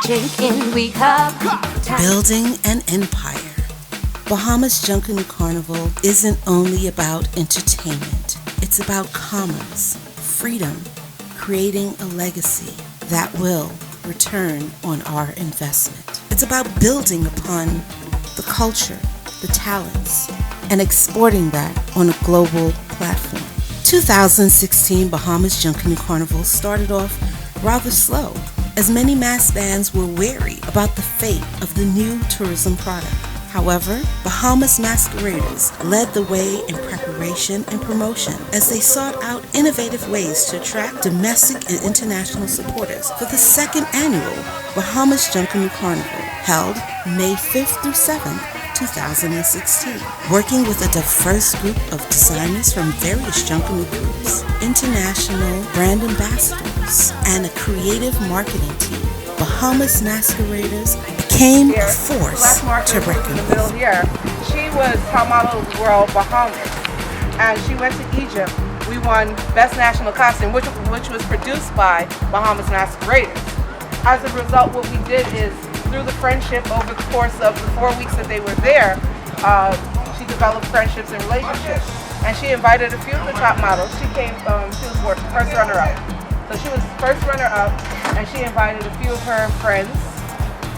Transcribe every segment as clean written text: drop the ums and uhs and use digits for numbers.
drinking, we come. Building an empire. Bahamas Junkanoo Carnival isn't only about entertainment. It's about commerce, freedom, creating a legacy that will return on our investment. It's about building upon the culture, the talents, and exporting that on a global platform. 2016 Bahamas Junkanoo Carnival started off rather slow, as many mass bands were wary about the fate of the new tourism product. However, Bahamas Masqueraders led the way in preparation and promotion as they sought out innovative ways to attract domestic and international supporters for the second annual Bahamas Junkanoo Carnival, held May 5th through 7th, 2016. Working with a diverse group of designers from various Junkanoo groups, international brand ambassadors, and a creative marketing team, Bahamas Masqueraders became a force to reckon with. She was top model of the world, Bahamas, and she went to Egypt. We won Best National Costume, which was produced by Bahamas Masqueraders. As a result, what we did is, through the friendship over the course of the 4 weeks that they were there, she developed friendships and relationships. And she invited a few of the top models. She was first runner-up. So she was first runner-up, and she invited a few of her friends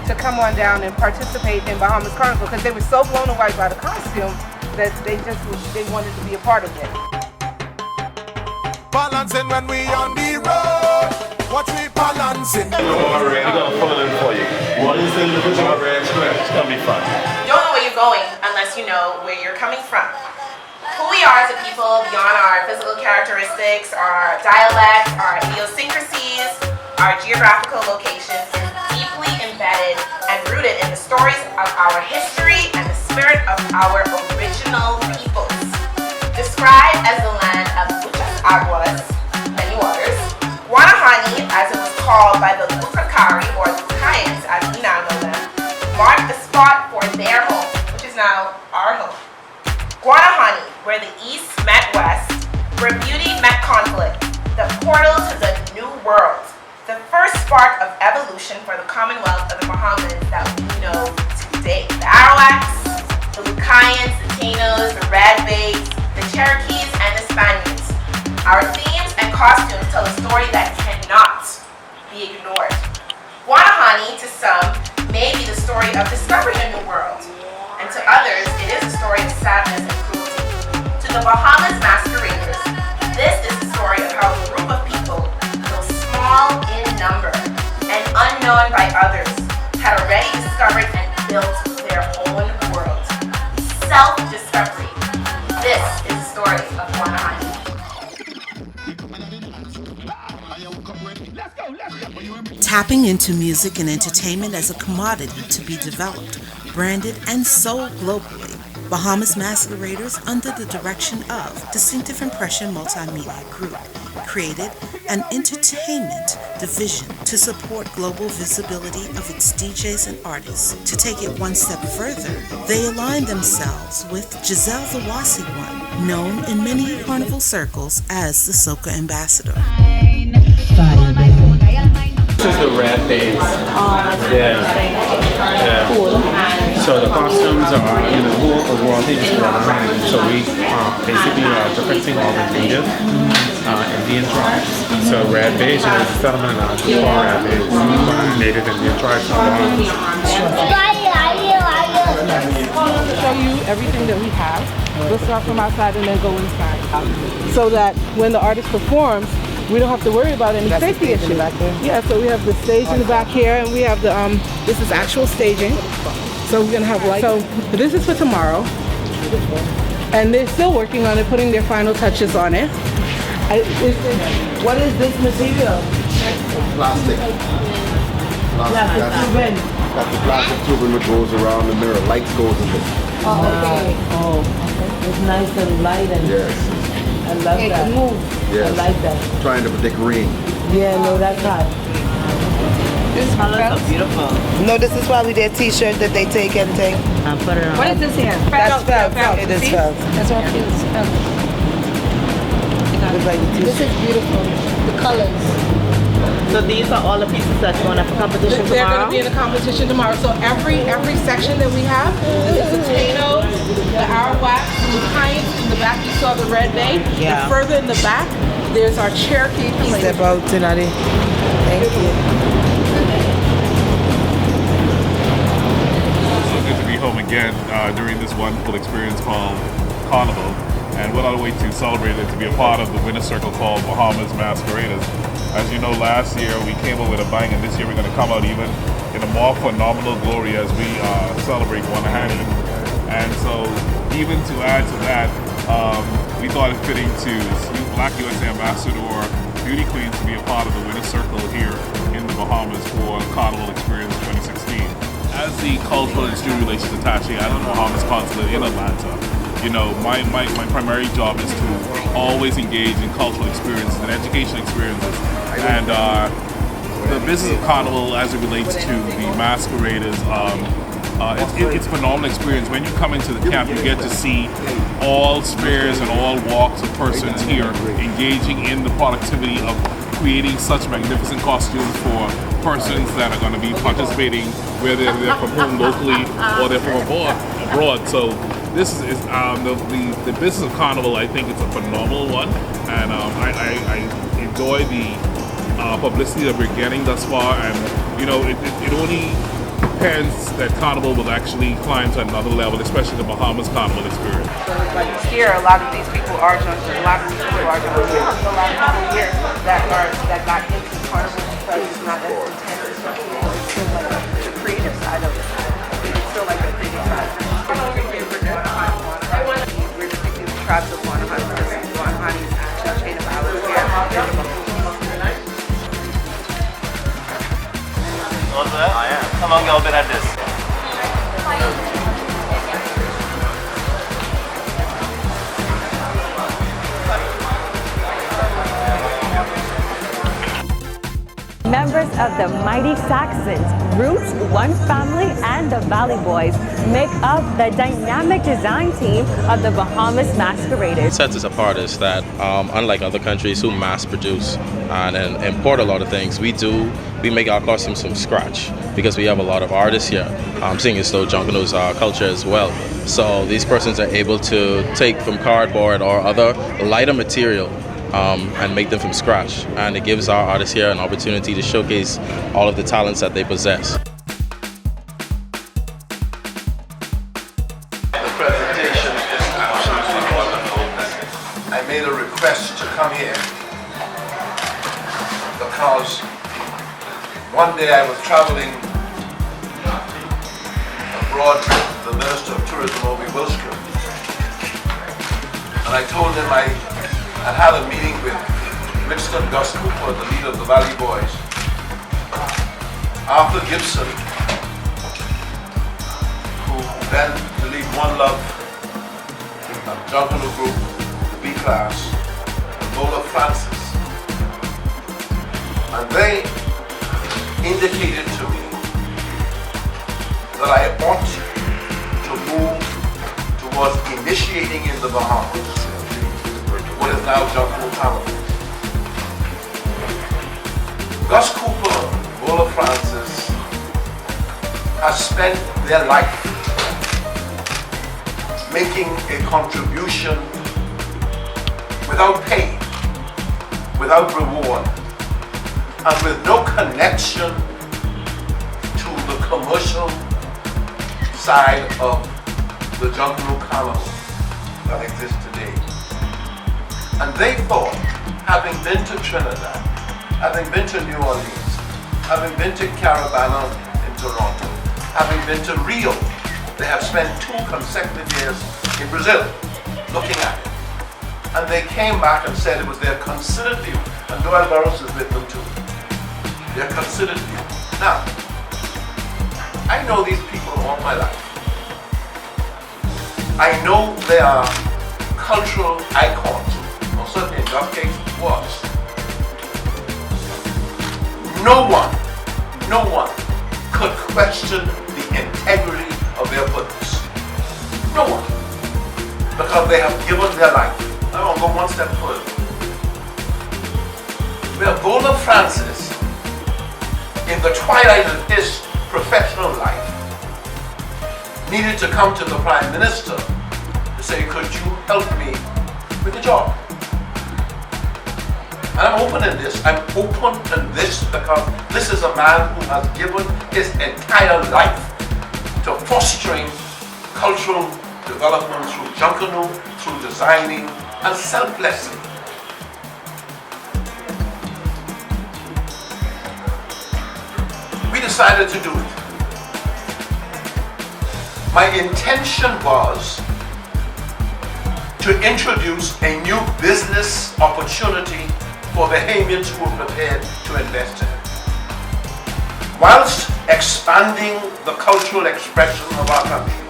to come on down and participate in Bahamas Carnival because they were so blown away by the costume that they wanted to be a part of it. Balancing when we on the road, watch me balancing. We're gonna pull it in for you. What is the It's gonna be fun. You don't know where you're going unless you know where you're coming from. Who we are as a people beyond our physical characteristics, our dialects, our idiosyncrasies, our geographical locations is deeply embedded and rooted in the stories of our history and the spirit of our original peoples. Described as the land of muchas aguas, many waters, Guanahani, as it was called by the Lucacari or Lucayans as we now know them, marked the spot for their home, which is now our home. Guanahani, where the East met West, where beauty met conflict, the portal to the new world, the first spark of evolution for the Commonwealth of the Bahamas that we know today. The Arawaks, the Lucayans, the Tainos, the Red Bays, the Cherokees, and the Spaniards. Our themes and costumes tell a story that cannot be ignored. Guanahani, to some, may be the story of discovering a new world, and to others, it is a story of sadness and cruelty. To the Bahamas Masqueraders, this is the story of how a group of people, though small in number and unknown by others, had already discovered and built their own world. Self-discovery. This is the story of Guanahani. Tapping into music and entertainment as a commodity to be developed, branded, and sold globally, Bahamas Masqueraders, under the direction of Distinctive Impression Multimedia Group, created an entertainment division to support global visibility of its DJs and artists. To take it one step further, they aligned themselves with Giselle the Wasi One, known in many carnival circles as the Soca Ambassador. This is the red base. Yeah. Cool. So the costumes are, the whole world is Guanahani. So we basically are depicting all the native Indian tribes. So red base is a settlement of red base, native Indian tribes. Show you everything that we have. We'll start from outside and then go inside. So that when the artist performs, we don't have to worry about any safety issues. Yeah, so we have the stage in the back here, and we have the this is actual staging. So we're gonna have lights. So this is for tomorrow, and they're still working on it, putting their final touches on it. What is this material? Plastic. That's the plastic tubing that goes around the mirror. Lights goes in this. Oh, okay. Oh, it's nice and light and Yes. I love that. Move. Yes. I like that. Trying to predict rain. Yeah, no, that's hot. This colors are beautiful. No, this is probably their t-shirt that they take and take. I put it on. What is this here? That's felt. It is felt. That's what it is. like the This t-shirt. is beautiful. The colors. So these are all the pieces that's going up for competition They're going tomorrow? to be in a competition tomorrow. So every section that we have, the potatoes, the hour wax, the pints. In the back, you saw the red bay. Yeah. And further in the back, there's our Cherokee plate. Step out, Tinari. Thank you. So good to be home again during this wonderful experience called Carnival. And what other way to celebrate it to be a part of the winner's circle called Bahamas Masqueraders. As you know, last year we came up with a bang, and this year we're going to come out even in a more phenomenal glory as we celebrate Wanahani. And so, even to add to that, we thought it fitting to Black USA Ambassador Beauty Queens to be a part of the winner's circle here in the Bahamas for Carnival Experience 2016. As the Cultural and Student Relations Attaché at the Bahamas Consulate in Atlanta, you know, my primary job is to always engage in cultural experiences and education experiences. And the business of Carnival as it relates to the masqueraders, it's a phenomenal experience. When you come into the camp, you get to see all spheres and all walks of persons here engaging in the productivity of creating such magnificent costumes for persons that are going to be participating, whether they're from home locally or they're from abroad. So this is the business of Carnival. I think it's a phenomenal one, and I enjoy the publicity that we're getting thus far. And you know, it only depends that Carnival will actually climb to another level, especially the Bahamas Carnival experience. Like here, a lot of these people are junkers. A lot of these people are junkers. There are a lot of people here that got into Carnival because it's not as intense as some people. It's still like the creative side of it. It's still like the creative side. We're depicting the tribes of Wanahani. Wanahani is actually a chain of islands here. I am. How long y'all been at this? Members of the Mighty Saxons, Roots, One Family, and the Valley Boys make up the dynamic design team of the Bahamas Masqueraders. What sets us apart is that unlike other countries who mass produce and import a lot of things, we make our costumes from scratch because we have a lot of artists here, seeing as though Junkanoo is our culture as well. So these persons are able to take from cardboard or other lighter material and make them from scratch, and it gives our artists here an opportunity to showcase all of the talents that they possess. The presentation is absolutely wonderful. I made a request to come here because one day I was traveling abroad with the Minister of Tourism, Obi Wilskram, and I told him I had a meeting with Winston Gus Cooper, the leader of the Valley Boys, Arthur Gibson, who then to lead One Love, Junkanoo Group, the B Class, and Lola Francis. And they indicated to me that I ought to move towards initiating in the Bahamas what is now Junkanoo Carnival. Gus Cooper, Lola Francis, has spent their life making a contribution without pay, without reward, and with no connection to the commercial side of the Junkanoo Carnival that exists today. And they thought, having been to Trinidad, having been to New Orleans, having been to Carabana in Toronto, having been to Rio, they have spent 2 consecutive years in Brazil looking at it. And they came back and said it was their considered view, and Joel Burrows is with them too, their considered view. Now, I know these people all my life. I know they are cultural icons, or certainly in that case was. No one could question the integrity of their purpose. No one. Because they have given their life. I want to go one step further. where Bola Francis, in the twilight of his professional life, needed to come to the Prime Minister to say, could you help me with a job? And I'm open in this. I'm open in this because this is a man who has given his entire life to fostering cultural development through Junkanoo, through designing and selflessly. We decided to do it. My intention was to introduce a new business opportunity for Bahamians who were prepared to invest in it, whilst expanding the cultural expression of our country.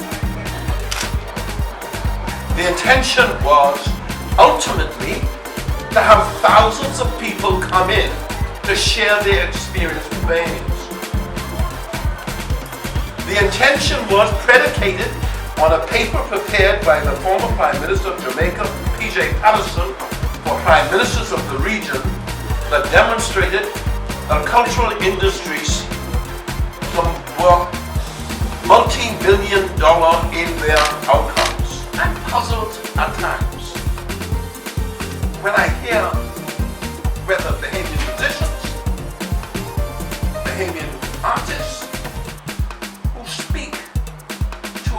The intention was ultimately to have thousands of people come in to share their experience with Bahamians. The intention was predicated on a paper prepared by the former Prime Minister of Jamaica, P.J. Patterson, for Prime Ministers of the region, that demonstrated that cultural industries were multi-million dollar in their outcomes. I'm puzzled at times when I hear whether Bahamian musicians, Bahamian artists, who speak to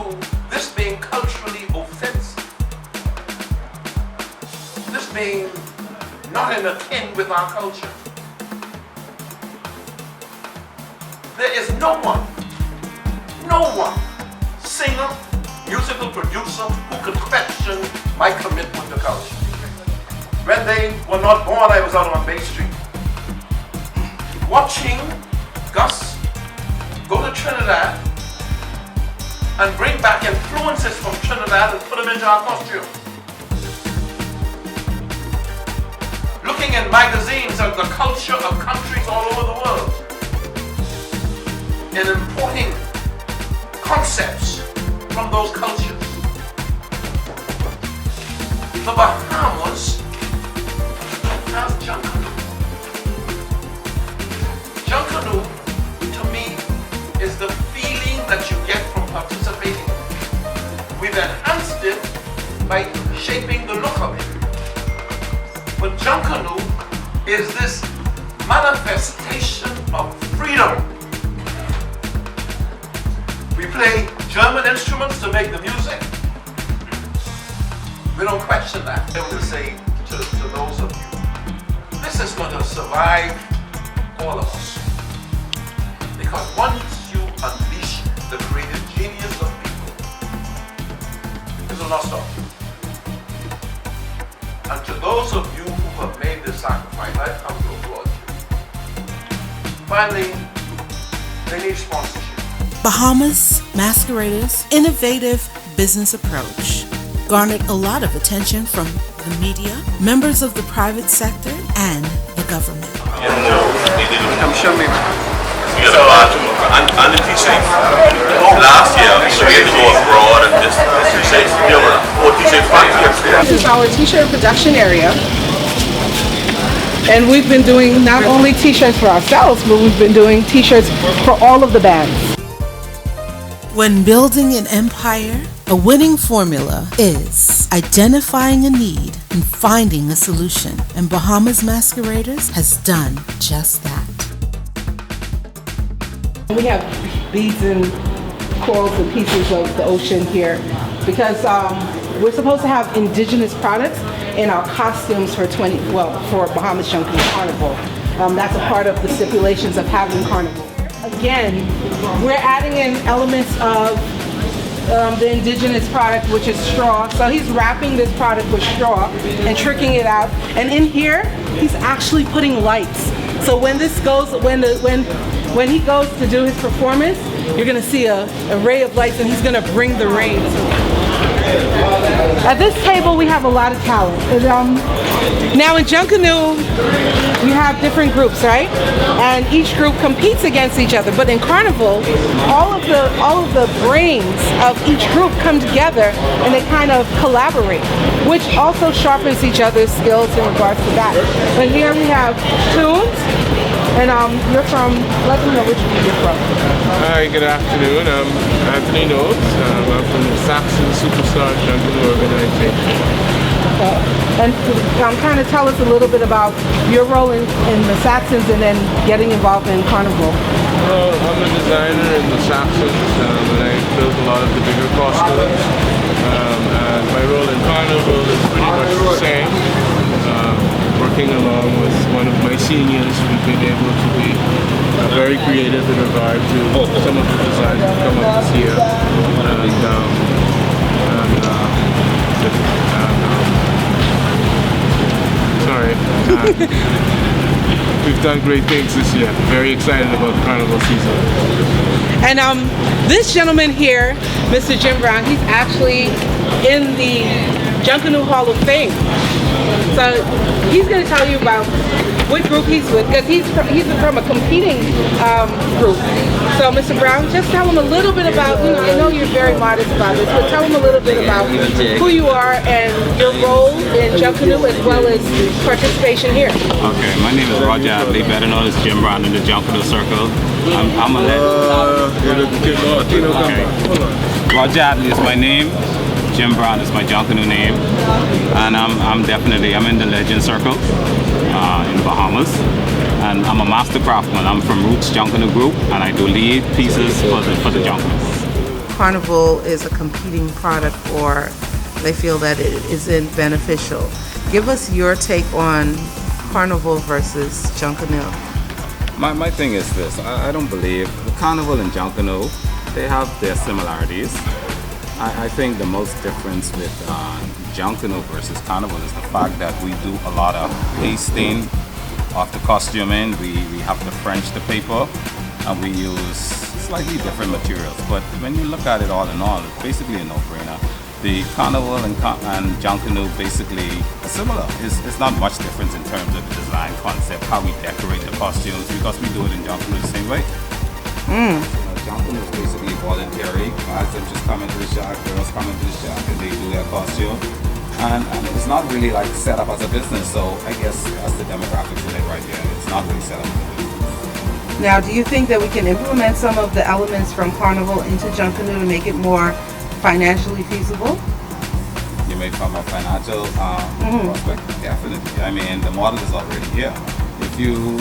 this being culturally offensive, this being not in akin with our culture. There is no one, singer, musical producer who could question my commitment to culture. When they were not born, I was out on Bay Street, watching Gus go to Trinidad and bring back influences from Trinidad and put them into our costume. Looking in magazines at the culture of countries all over the world and importing concepts from those cultures. The Bahamas has Junkanoo. Junkanoo, to me, is the feeling that you get from participating. We've enhanced it by shaping the look of it. But Junkanoo is this manifestation of freedom. We play German instruments to make the music. We don't question that. I will say to those of you, this is going to survive all of us. Because once you unleash the creative genius of people, it will not stop. And to those of you who have made this sacrifice, I've come to applaud you. Finally, they need sponsorship. Bahamas Masqueraders' innovative business approach garnered a lot of attention from the media, members of the private sector, and the government. Come show me. So, on the T-shirts, last year, we had to go abroad and just T-shirts, there were 4 T-shirt factories. This is our T-shirt production area. And we've been doing not only T-shirts for ourselves, but we've been doing T-shirts for all of the bands. When building an empire, a winning formula is identifying a need and finding a solution. And Bahamas Masqueraders has done just that. We have beads and corals and pieces of the ocean here because we're supposed to have indigenous products in our costumes for Bahamas Junkanoo Carnival. That's a part of the stipulations of having carnival. Again, we're adding in elements of the indigenous product, which is straw. So he's wrapping this product with straw and tricking it out. And in here, he's actually putting lights. So when this goes, when he goes to do his performance, you're gonna see a ray of lights, and he's gonna bring the rain. At this table, we have a lot of talent. Now in Junkanoo, we have different groups, right? And each group competes against each other. But in Carnival, all of the brains of each group come together and they kind of collaborate, which also sharpens each other's skills in regards to that. But here we have Tunes, and you're from, let me know which group you're from. Hi, good afternoon. I'm Anthony Notes. I'm from the Saxon Superstar Junkanoo Organization. And kind of tell us a little bit about your role in the Saxons and then getting involved in Carnival. Well, I'm a designer in the Saxons, and I build a lot of the bigger costumes. And my role in Carnival is pretty much the same. Working along with one of my seniors, we've been able to be very creative in regard to some of the designs that come up this year. We've done great things this year. Very excited about the Carnival season. And this gentleman here, Mr. Jim Brown, he's actually in the Junkanoo Hall of Fame. So he's going to tell you about what group he's with, because he's from a competing group. So Mr. Brown, just tell him a little bit about, I know you're very modest about this, but tell him a little bit about who you are and your role in Junkanoo as well as participation here. Okay, my name is Roger Abley, better known as Jim Brown in the Junkanoo Circle. I'm a legend. Okay. Roger Abley is my name. Jim Brown is my Junkanoo name, and I'm in the Legend Circle in Bahamas, and I'm a master craftsman. I'm from Roots Junkanoo Group, and I do lead pieces for the Junkanoo. Carnival is a competing product, or they feel that it isn't beneficial. Give us your take on Carnival versus Junkanoo. My thing is this: I don't believe the Carnival and Junkanoo, they have their similarities. I think the most difference with Junkanoo versus Carnival is the fact that we do a lot of pasting of the costuming. We have to French the paper, and we use slightly different materials. But when you look at it all in all, it's basically a no-brainer. The Carnival and Junkanoo basically are similar. It's not much difference in terms of the design concept, how we decorate the costumes, because we do it in Junkanoo the same way. Junkanoo is basically voluntary. Guys that just come into the shop, girls come into the shop, and they do their costume. And it's not really like set up as a business, so I guess that's the demographics in it right there. It's not really set up as a business. Now, do you think that we can implement some of the elements from Carnival into Junkanoo to make it more financially feasible? You may from a financial prospect, definitely. I mean, the model is already here. If you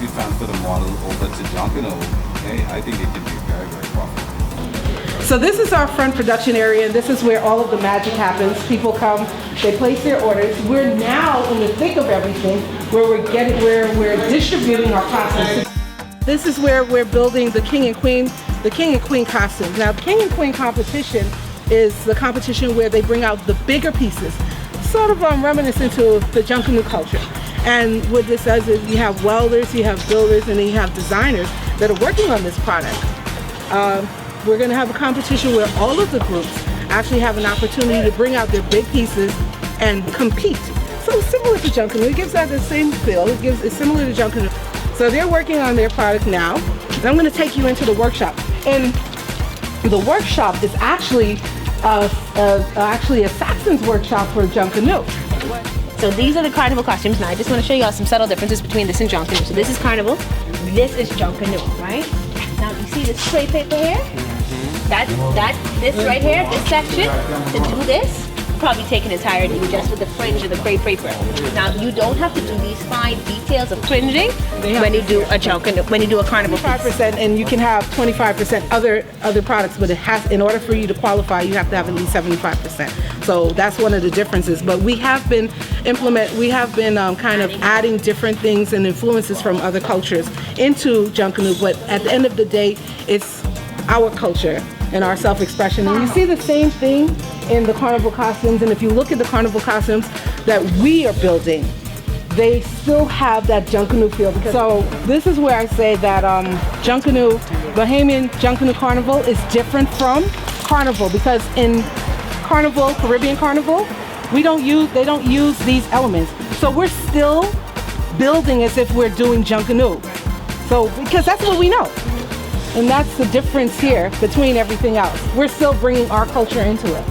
transfer the model over to Junkanoo, I think it can be very, very profitable. So this is our front production area, and this is where all of the magic happens. People come, they place their orders. We're now in the thick of everything, where we're distributing our costumes. This is where we're building the King and Queen costumes. Now, the King and Queen competition is the competition where they bring out the bigger pieces, sort of reminiscent to the Junkanoo culture. And what this does is you have welders, you have builders, and then you have designers that are working on this product. We're going to have a competition where all of the groups actually have an opportunity to bring out their big pieces and compete. So it's similar to Junkanoo. It gives that the same feel. It's similar to Junkanoo. So they're working on their product now. And I'm going to take you into the workshop. And the workshop is actually a Saxon's workshop for Junkanoo. So these are the Carnival costumes. Now I just want to show y'all some subtle differences between this and Junkanoo. So this is Carnival, this is Junkanoo, right? Now you see this tray paper here? This right here, this section, to do this, probably take an entirety just with the fringe of the crepe paper. Now you don't have to do these fine details of fringing when you do a Junkanoo, when you do a Carnival. 5%, and you can have 25% other products, but it has, in order for you to qualify, you have to have at least 75%. So that's one of the differences. But we have been kind of adding different things and influences from other cultures into Junkanoo. But at the end of the day, it's our culture and our self-expression. And you see the same thing in the Carnival costumes. And if you look at the Carnival costumes that we are building, they still have that Junkanoo feel. So this is where I say that Junkanoo, Bahamian Junkanoo Carnival is different from Carnival, because in Carnival, Caribbean Carnival, they don't use these elements. So we're still building as if we're doing Junkanoo. So, because that's what we know. And that's the difference here between everything else. We're still bringing our culture into it.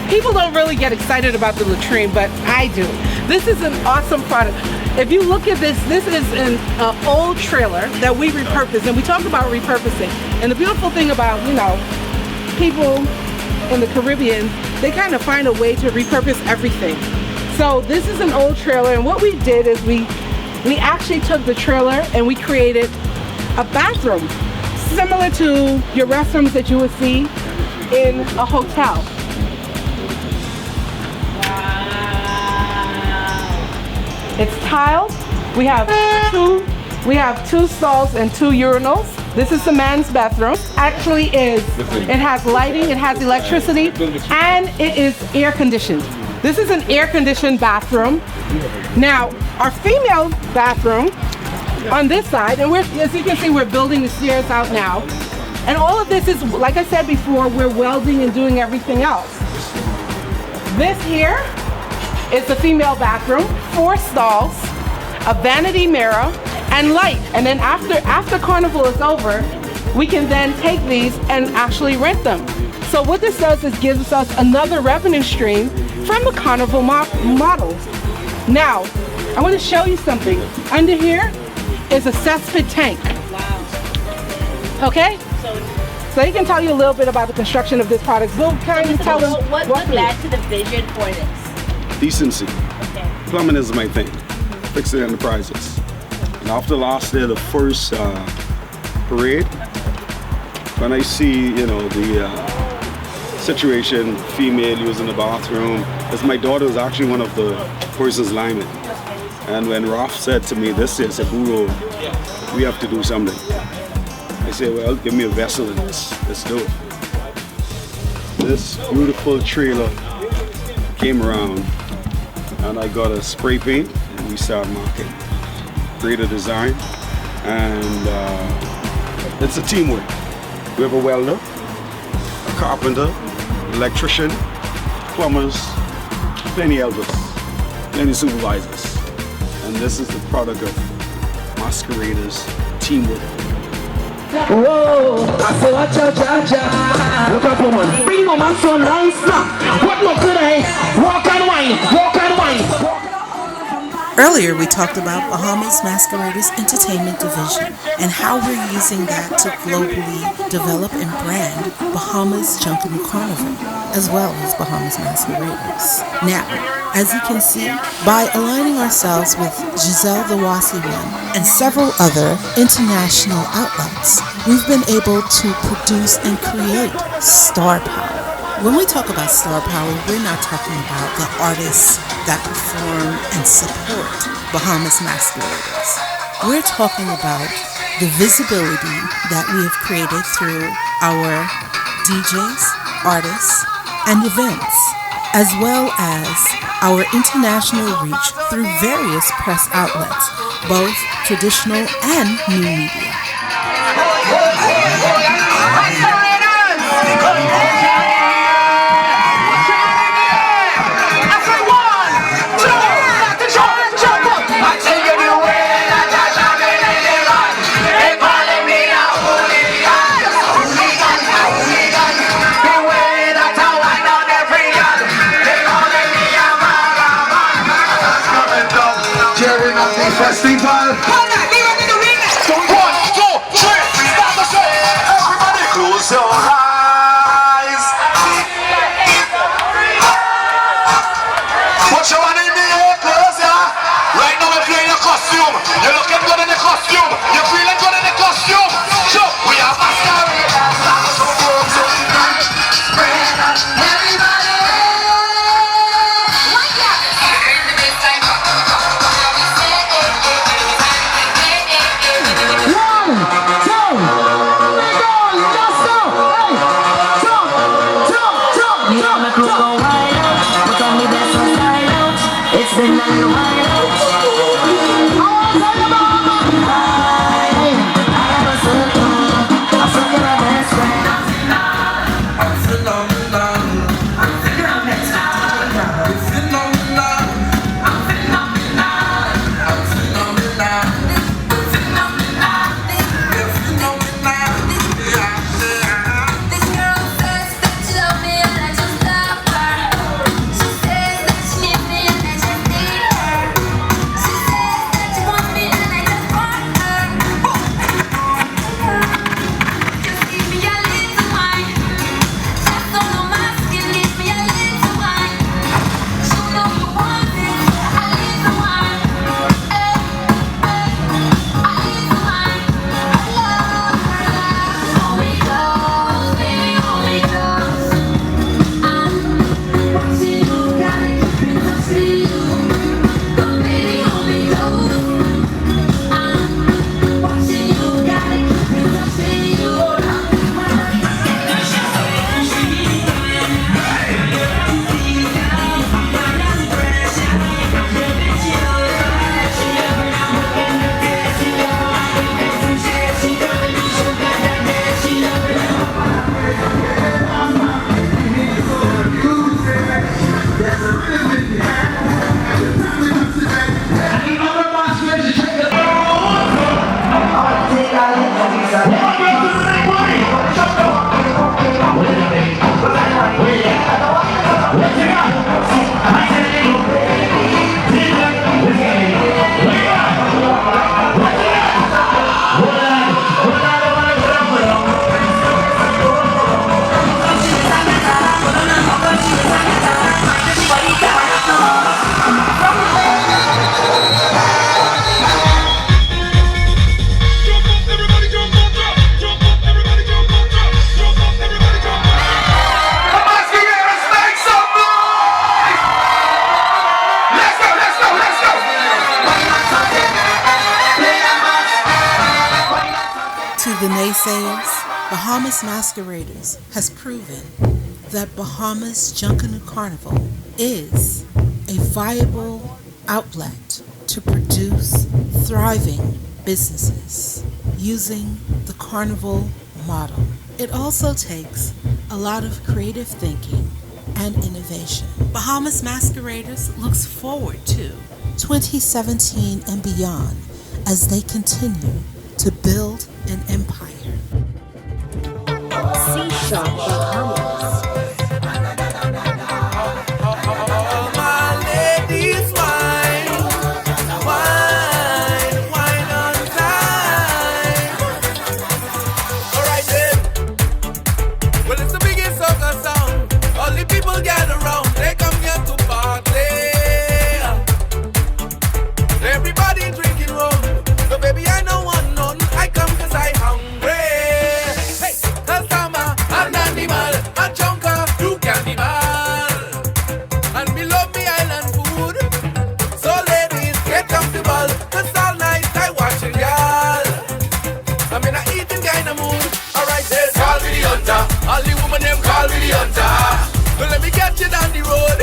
People don't really get excited about the latrine, but I do. This is an awesome product. If you look at this, this is an old trailer that we repurposed, and we talk about repurposing. And the beautiful thing about, people in the Caribbean, they kind of find a way to repurpose everything. So this is an old trailer, and what we did is we actually took the trailer and we created a bathroom similar to your restrooms that you would see in a hotel. It's tiled. We have two stalls and 2 urinals. This is the man's bathroom. Actually it has lighting, it has electricity, and it is air conditioned. This is an air conditioned bathroom. Now, our female bathroom on this side, and as you can see, we're building the stairs out now. And all of this is, like I said before, we're welding and doing everything else. This here is the female bathroom, 4 stalls, a vanity mirror, and light. And then after Carnival is over, we can then take these and actually rent them. So what this does is gives us another revenue stream from the Carnival model. Now, I want to show you something. Under here is a cesspit tank. Wow. Okay? So he can tell you a little bit about the construction of this product. We'll kind of tell them what led to the vision for this. Decency. Okay. Plumbing is my thing. Fixing enterprises. And after last day, the first parade, when I see, the situation, female using the bathroom, because my daughter was actually one of the persons linemen. And when Ralph said to me, this is a guru, we have to do something. I said, well, give me a vessel in this. Let's do it. This beautiful trailer came around, and I got a spray paint, and we started marking. Create a design, and it's a teamwork. We have a welder, a carpenter, electrician, plumbers, plenty helpers, plenty supervisors. And this is the product of Masqueraders teamwork. Whoa, I say watch out, Jaja. Look up, woman. Bring on my son, nice now. What more could I? Walk and wine, walk and wine. Earlier, we talked about Bahamas Masqueraders Entertainment Division and how we're using that to globally develop and brand Bahamas Junkanoo Carnival, as well as Bahamas Masqueraders. Now, as you can see, by aligning ourselves with Giselle the Wasi One and several other international outlets, we've been able to produce and create star power. When we talk about star power, we're not talking about the artists that perform and support Bahamas Masqueraders. We're talking about the visibility that we have created through our DJs, artists, and events, as well as our international reach through various press outlets, both traditional and new media. Festival. Hold on, leave it in the ring. 1, 2, 3, start the show. Everybody close your eyes. Put your one in the air, close ya. Right now we're playing your costume. You're looking good in the costume. You're feeling good in the costume. So we are masqueraders. the naysayers, Bahamas Masqueraders has proven that Bahamas Junkanoo Carnival is a viable outlet to produce thriving businesses using the carnival model. It also takes a lot of creative thinking and innovation. Bahamas Masqueraders looks forward to 2017 and beyond as they continue to build an empire. Sea Shop Bahamas. All my ladies wine, wine, wine on time. Alright then. Well, it's the biggest soca song. All the people gather round, they come here to party. Everybody drinking rum. So baby, I don't want none. I come cause I hungry. Hey, cause I'm an animal, a junkanoo carnival. And me love me island food. So ladies, get comfortable. Cause all night I watching y'all. I'm in a eating kind of mood. Alright then, call me the hunter. All the women them call me the hunter. Well, let me get you down the road.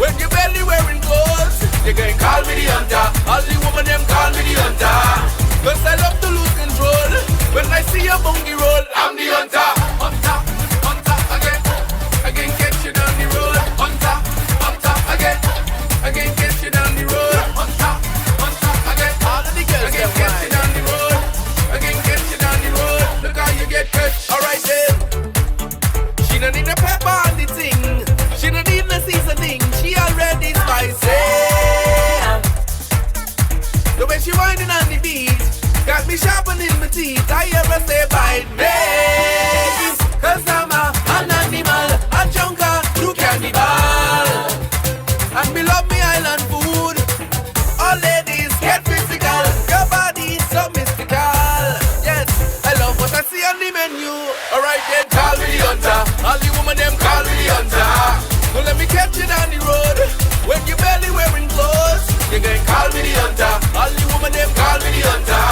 When you barely wearing clothes, they can call me the hunter. All the women them call me the hunter. Cause I love to lose control. When I see a bungy roll, I'm the hunter. Hunter, hunter, again. Again, get you down the road. Hunter, hunter, again. Again, get you down the road. Hunter, hunter, again. All of the girls again, get you down the road. Again, get you down the road. Look how you get cut. Alright then. She don't need the pepper on the thing. She don't need the seasoning. She already spicy. The way she whining on the beat got me sharpening my teeth. I ever say bite me. Cause I'm an animal, a junkanoo carnival. And me love me island food. All ladies get physical. Your body so mystical. Yes, I love what I see on the menu. Alright then, call me the hunter. All the women them call me the hunter. So let me catch you down the road. When you barely wearing clothes, you can call me the hunter. All the women them call me the hunter.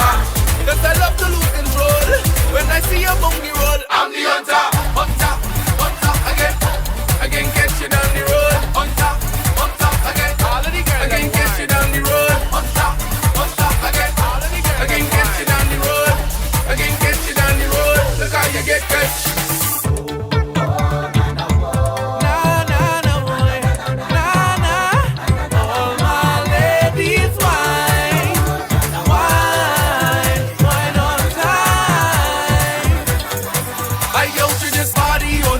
Cause I love to lose control. When I see a bungy roll, I'm the hunter. Hunter, hunter, again. Again, get you down the road. Hunter, hunter, again. All of the girls again, get you down the road. Hunter, hunter, again. All of the girls again, get you down the road. Again, get you down the road. Look how you get cut.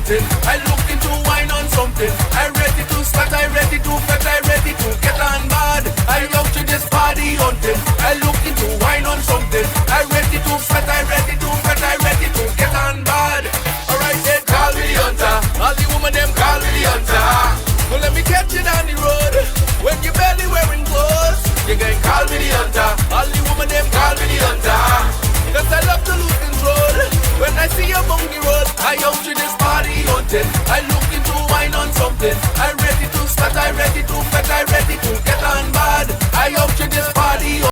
I look into wine on something. I ready to start, I ready to fret, I ready to get on board. I out to this party hunting. I look into wine on something. I ready to fret, I ready to fret, I ready to get on board. Alright then, call me the hunter. All the women them call me the hunter. Well, let me catch you down the road. When you barely wearing clothes, you can call me the hunter. All the women them call me the hunter. Cause I love to lose control. When I see a bungy roll, I out to this party hunting. I look into wine on something. I